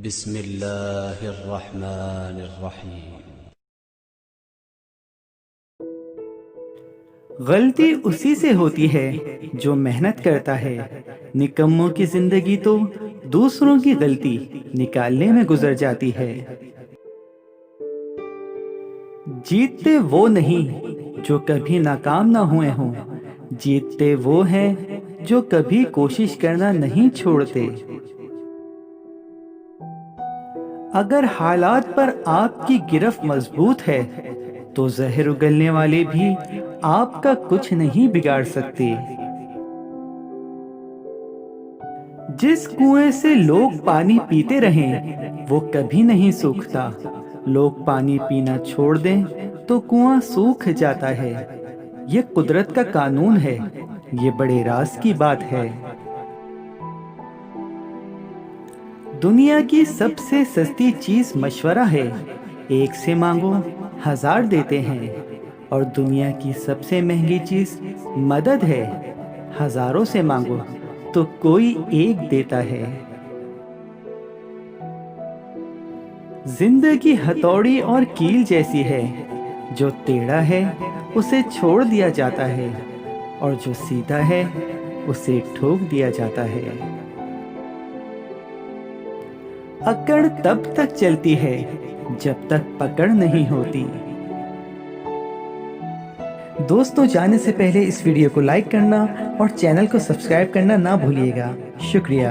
بسم اللہ الرحمن الرحیم۔ غلطی اسی سے ہوتی ہے جو محنت کرتا ہے، نکموں کی زندگی تو دوسروں کی غلطی نکالنے میں گزر جاتی ہے۔ جیتتے وہ نہیں جو کبھی ناکام نہ ہوئے ہوں، جیتتے وہ ہیں جو کبھی کوشش کرنا نہیں چھوڑتے۔ اگر حالات پر آپ کی گرفت مضبوط ہے تو زہر اگلنے والے بھی آپ کا کچھ نہیں بگاڑ سکتے۔ جس کنویں سے لوگ پانی پیتے رہیں وہ کبھی نہیں سوکھتا، لوگ پانی پینا چھوڑ دیں تو کنواں سوکھ جاتا ہے۔ یہ قدرت کا قانون ہے، یہ بڑے راز کی بات ہے۔ دنیا کی سب سے سستی چیز مشورہ ہے، ایک سے مانگو 1000 دیتے ہیں، اور دنیا کی سب سے مہنگی چیز مدد ہے، ہزاروں سے مانگو تو کوئی ایک دیتا ہے۔ زندگی ہتھوڑی اور کیل جیسی ہے، جو ٹیڑھا ہے اسے چھوڑ دیا جاتا ہے، اور جو سیدھا ہے اسے ٹھوک دیا جاتا ہے۔ اکڑ تب تک چلتی ہے جب تک پکڑ نہیں ہوتی۔ دوستوں، جانے سے پہلے اس ویڈیو کو لائک کرنا اور چینل کو سبسکرائب کرنا نہ بھولیے گا۔ شکریہ۔